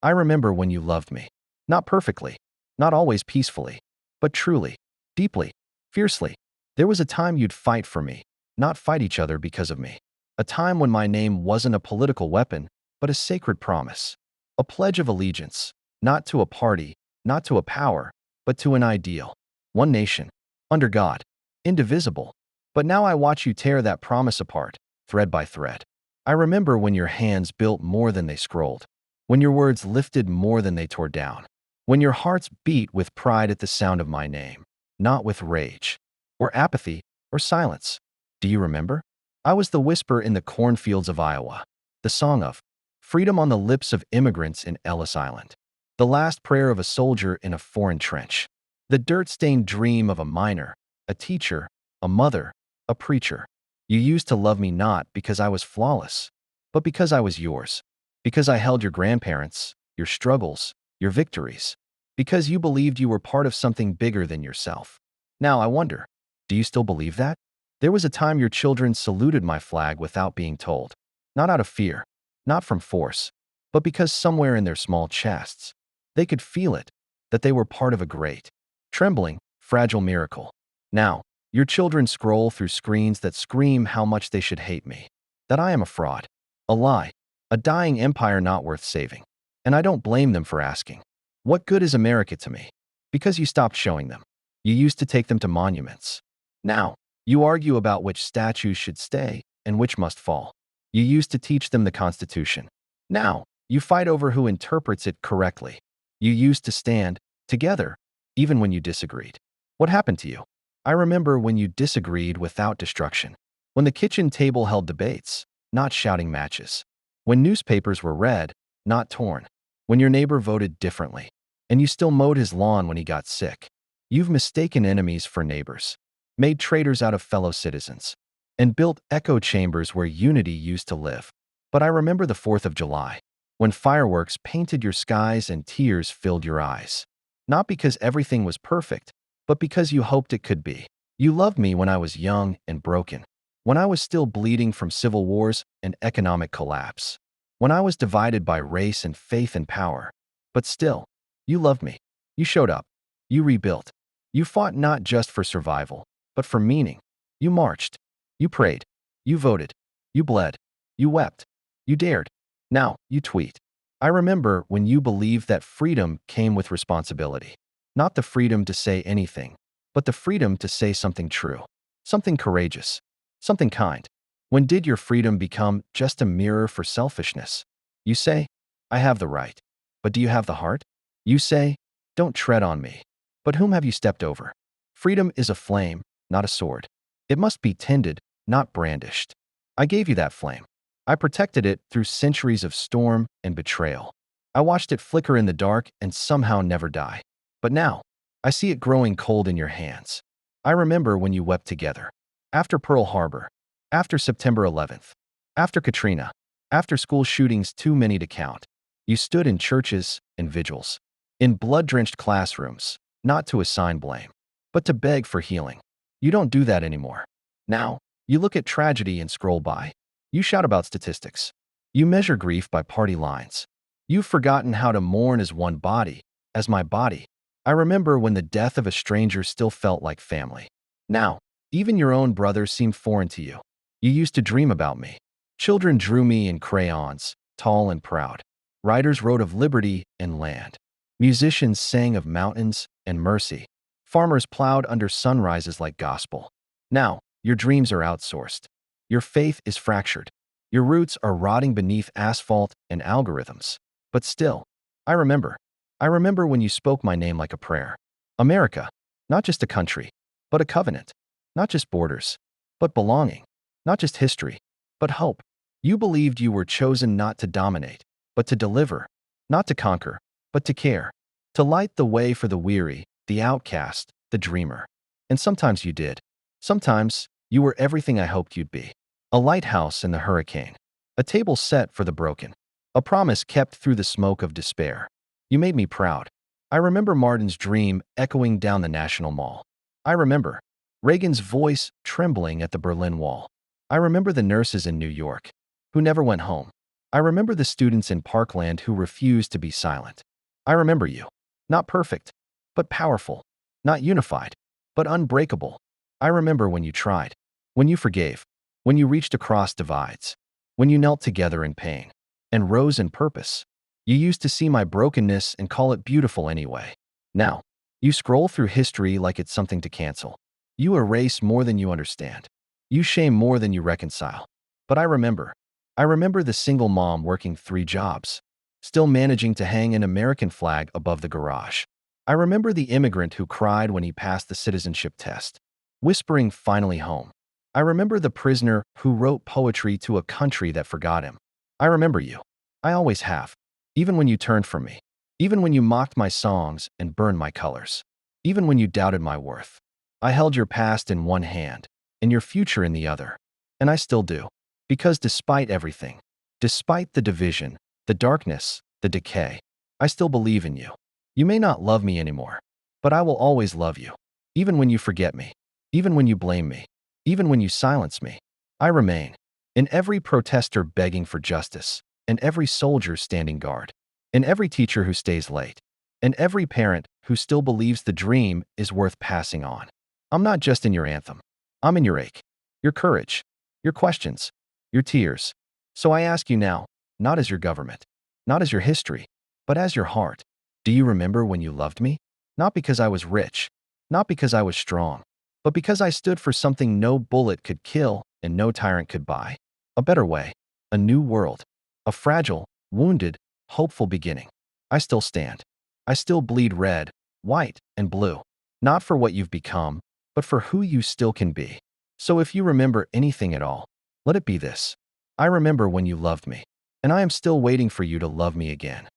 I remember when you loved me. Not perfectly, not always peacefully, but truly, deeply, fiercely. There was a time you'd fight for me, not fight each other because of me. A time when my name wasn't a political weapon, but a sacred promise. A pledge of allegiance, not to a party, not to a power, but to an ideal. One nation, under God, indivisible. But now I watch you tear that promise apart, thread by thread. I remember when your hands built more than they scrolled, when your words lifted more than they tore down, when your hearts beat with pride at the sound of my name, not with rage, or apathy, or silence. Do you remember? I was the whisper in the cornfields of Iowa, the song of freedom on the lips of immigrants in Ellis Island, the last prayer of a soldier in a foreign trench, the dirt-stained dream of a miner, a teacher, a mother, a preacher. You used to love me not because I was flawless, but because I was yours, because I held your grandparents, your struggles, your victories, because you believed you were part of something bigger than yourself. Now I wonder, do you still believe that? There was a time your children saluted my flag without being told, not out of fear, not from force, but because somewhere in their small chests, they could feel it, that they were part of a great, trembling, fragile miracle. Now, your children scroll through screens that scream how much they should hate me, that I am a fraud, a lie, a dying empire not worth saving. And I don't blame them for asking, what good is America to me? Because you stopped showing them. You used to take them to monuments. Now, you argue about which statues should stay and which must fall. You used to teach them the Constitution. Now, you fight over who interprets it correctly. You used to stand together, even when you disagreed. What happened to you? I remember when you disagreed without destruction. When the kitchen table held debates, not shouting matches. When newspapers were read, not torn. When your neighbor voted differently, and you still mowed his lawn when he got sick. You've mistaken enemies for neighbors, made traitors out of fellow citizens, and built echo chambers where unity used to live. But I remember the 4th of July, when fireworks painted your skies and tears filled your eyes. Not because everything was perfect, but because you hoped it could be. You loved me when I was young and broken, when I was still bleeding from civil wars and economic collapse, when I was divided by race and faith and power. But still, you loved me. You showed up. You rebuilt. You fought not just for survival, but for meaning. You marched. You prayed. You voted. You bled. You wept. You dared. Now, you tweet. I remember when you believed that freedom came with responsibility. Not the freedom to say anything, but the freedom to say something true, something courageous, something kind. When did your freedom become just a mirror for selfishness? You say, I have the right, but do you have the heart? You say, don't tread on me, but whom have you stepped over? Freedom is a flame, not a sword. It must be tended, not brandished. I gave you that flame. I protected it through centuries of storm and betrayal. I watched it flicker in the dark and somehow never die. But now, I see it growing cold in your hands. I remember when you wept together. After Pearl Harbor, after September 11th, after Katrina, after school shootings too many to count, you stood in churches and vigils, in blood-drenched classrooms, not to assign blame, but to beg for healing. You don't do that anymore. Now, you look at tragedy and scroll by. You shout about statistics. You measure grief by party lines. You've forgotten how to mourn as one body, as my body. I remember when the death of a stranger still felt like family. Now, even your own brother seemed foreign to you. You used to dream about me. Children drew me in crayons, tall and proud. Writers wrote of liberty and land. Musicians sang of mountains and mercy. Farmers plowed under sunrises like gospel. Now, your dreams are outsourced. Your faith is fractured. Your roots are rotting beneath asphalt and algorithms. But still, I remember. I remember when you spoke my name like a prayer. America, not just a country, but a covenant. Not just borders, but belonging. Not just history, but hope. You believed you were chosen not to dominate, but to deliver. Not to conquer, but to care. To light the way for the weary, the outcast, the dreamer. And sometimes you did. Sometimes you were everything I hoped you'd be. A lighthouse in the hurricane. A table set for the broken. A promise kept through the smoke of despair. You made me proud. I remember Martin's dream echoing down the National Mall. I remember Reagan's voice trembling at the Berlin Wall. I remember the nurses in New York, who never went home. I remember the students in Parkland who refused to be silent. I remember you. Not perfect, but powerful. Not unified, but unbreakable. I remember when you tried, when you forgave, when you reached across divides, when you knelt together in pain and rose in purpose. You used to see my brokenness and call it beautiful anyway. Now, you scroll through history like it's something to cancel. You erase more than you understand. You shame more than you reconcile. But I remember. I remember the single mom working 3 jobs, still managing to hang an American flag above the garage. I remember the immigrant who cried when he passed the citizenship test, whispering finally home. I remember the prisoner who wrote poetry to a country that forgot him. I remember you. I always have. Even when you turned from me. Even when you mocked my songs and burned my colors. Even when you doubted my worth. I held your past in one hand and your future in the other. And I still do. Because despite everything, despite the division, the darkness, the decay, I still believe in you. You may not love me anymore, but I will always love you. Even when you forget me. Even when you blame me. Even when you silence me. I remain. In every protester begging for justice. In every soldier standing guard. In every teacher who stays late. In every parent who still believes the dream is worth passing on. I'm not just in your anthem. I'm in your ache, your courage, your questions, your tears. So I ask you now, not as your government, not as your history, but as your heart. Do you remember when you loved me? Not because I was rich, not because I was strong, but because I stood for something no bullet could kill and no tyrant could buy. A better way, a new world, a fragile, wounded, hopeful beginning. I still stand. I still bleed red, white, and blue. Not for what you've become, but for who you still can be. So if you remember anything at all, let it be this. I remember when you loved me, and I am still waiting for you to love me again.